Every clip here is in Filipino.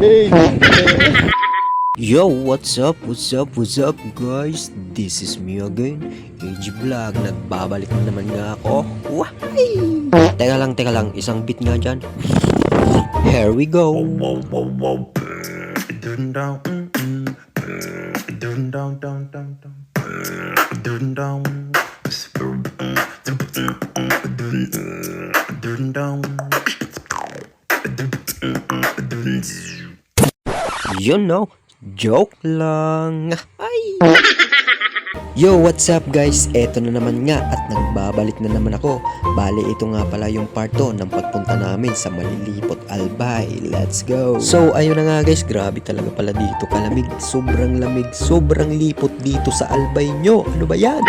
Hey! Yo, what's up? What's up? What's up, guys? This is me again, AG Vlog. Nagbabalik na naman nga ako. Wahay! Teka lang, isang beat nga dyan. Here we go. You know, joke lang. Ay! Yo, what's up guys? Eto na naman nga at nagbabalik na naman ako. Bale, ito nga pala yung part 2 ng pagpunta namin sa Malilipot Albay. Let's go! So, ayun na nga guys, grabe talaga pala dito kalamig. Sobrang lamig, sobrang lipot dito sa Albay nyo. Ano ba yan?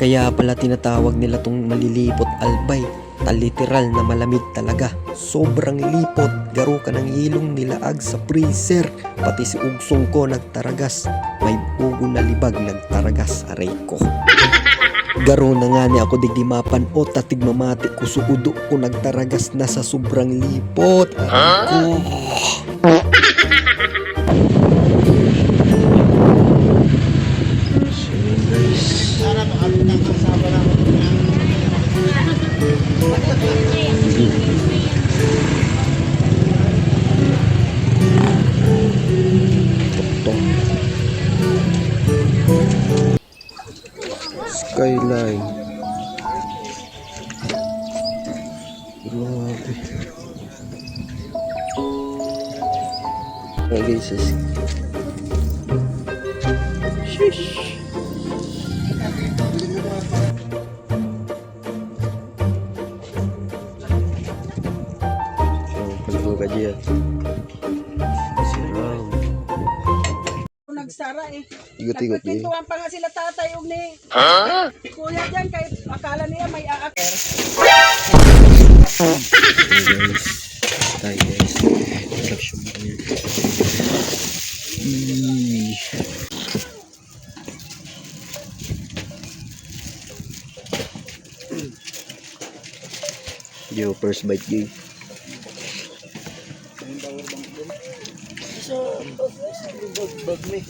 Kaya pala tinatawag nila tong Malilipot Albay. Literal na malamig talaga. Sobrang lipot. Garo ka ng ilong nilaag sa freezer. Pati si ugsong ko nagtaragas. May ugo na libag nagtaragas. Aray ko. Garo na nga ni ako digdimapan o tatig mamati ko suudo ko nagtaragas na sa sobrang lipot. Aray ko. Skyline. Grabe. Okay guys. Shish. Ka diyan. Sirang. Nagsara eh. Igot-igot eh. Nagpipintuan pa nga sila tatay og ni. Kuya dyan kahit akala niya may aakir. Tayo guys. Production mo kami. Yo, first bite game. So, bag me.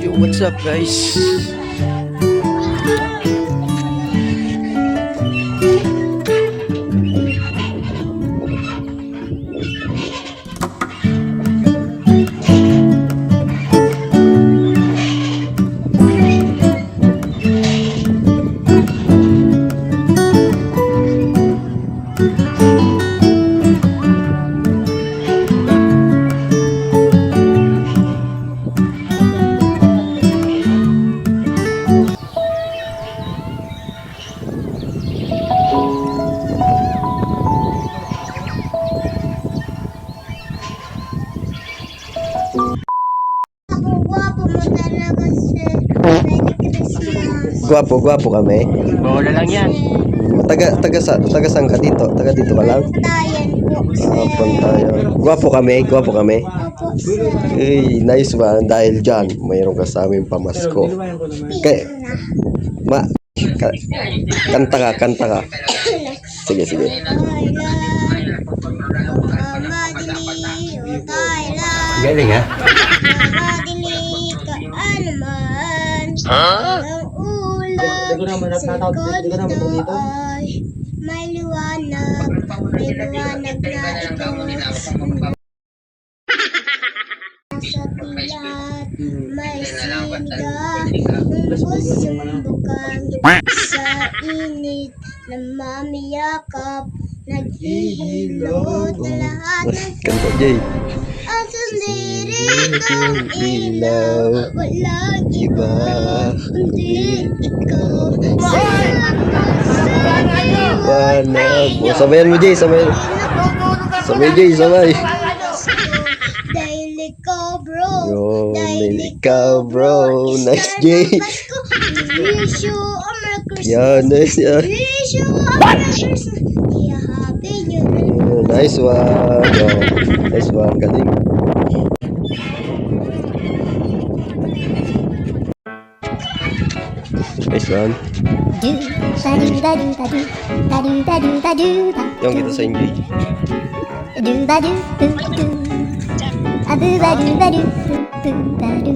Yo, what's up guys? Gwapo kami. Bola lang yan. Taga saan ka dito? Taga dito ka lang? Pantayan. Gwapo kami. Eh, nice ba? Dahil dyan, mayroon ka sa aming pamasko. Kanta ka. Sige. Galing ha? May liwanag na ito sa pilat, may sinigang pusong bukang sa init na mamiyakap, naghihilot na lahat ng Kanta Jay. ang sandirit ang ilaw, walang iba kundi ikaw. Panag. Sabayan mo Jay, sabay. Dahil ikaw bro, Yo, ikaw bro. Nice Jay. Wish you a Merry Christmas. Yan, nice yan. Wish you a Merry Christmas. Yeah, Happy New Year. Nice one. Oh, nice one. Galing. Nice one. Do ba do ba do ba do ba do ba do ba do ba. Yung kita sa English. Do ba do do do. A do ba do ba do do ba do.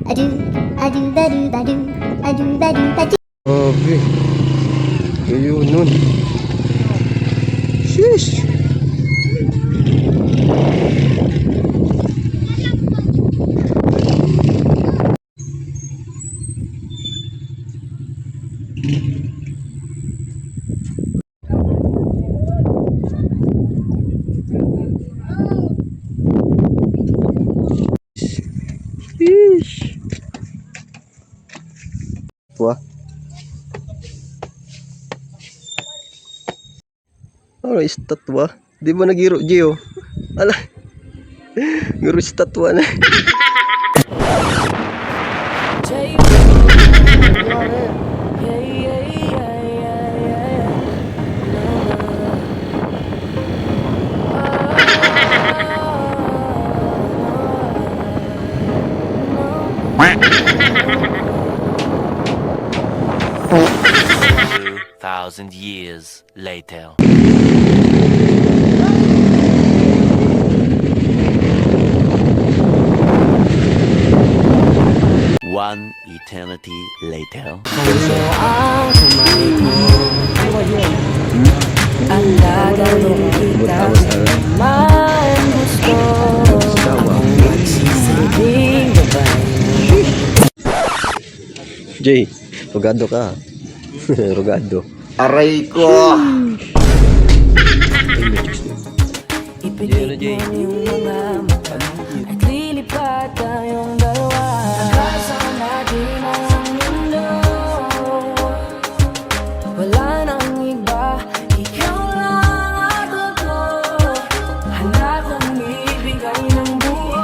A do ba do ba do a do ba do ba do. Okay. Ayun nun. Sheesh. Sheesh. Wah. Ano istatwa? Di ba nagiro Gio? Ala. Giro istatwa na. Thousand years later. One eternity later. Jay, rogado ka. Rogado. Aray ko! Jay, Jay. At lilipat tayong dalawa. Nagkasama natin ang mundo. Wala nang iba, ikaw lang ako. Handa kong ibigay ng buo.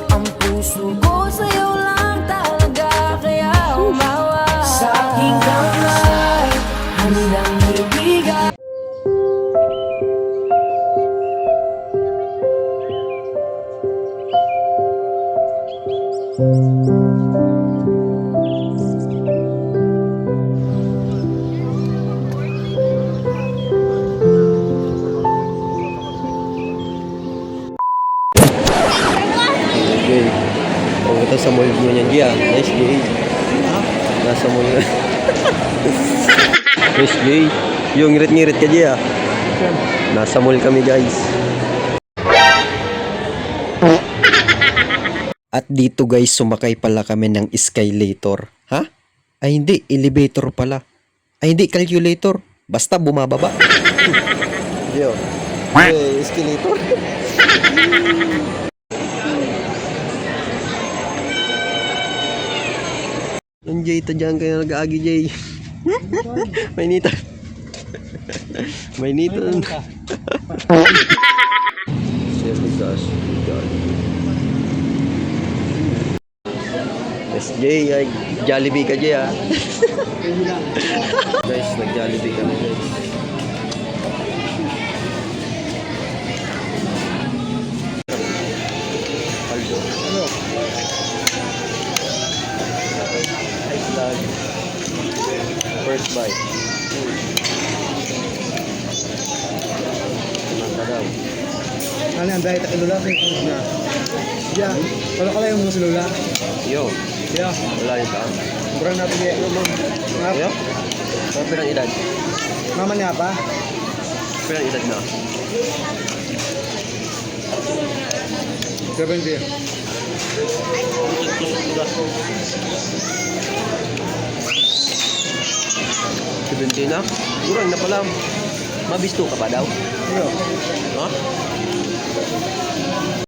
Ang puso ko sa'yo lang talaga, kaya umawa sa aking kamay. Handang ibigay. Jay. Oh, ito sa mall mo niyan, Jay. Nice, Jay. Nasa mall na. Nice, Jay. Yung ngirit-ngirit ka, Jay, ah. Nasa mall kami, guys. At dito, guys, sumakay pala kami ng escalator. Ha? Ay, hindi. Elevator pala. Ay, hindi. Calculator. Basta bumababa. Yo. Hey, escalator. Ang Jay, tadyan kayo nag-aagi, Jay. May nita. May nita. Siyempre, gosh. Yes, Jay. Ay, Jollibee ka, Jay, ah. Guys, nag-Jollibee kami, guys. Aldo. Ano? Ice lag. First bite. Daw. Ano yan, dahil takilula sa yung na. Yeah, wala ka lang yung mga silula. Yo, Yeah, wala yung tao. kurang natin yung ano, Yo? Ano pirang edad? mama niya pa. Pirang edad na? 70. Seventeen na? Kurang na pala. Mabisto ka pa daw? Ano? Ha?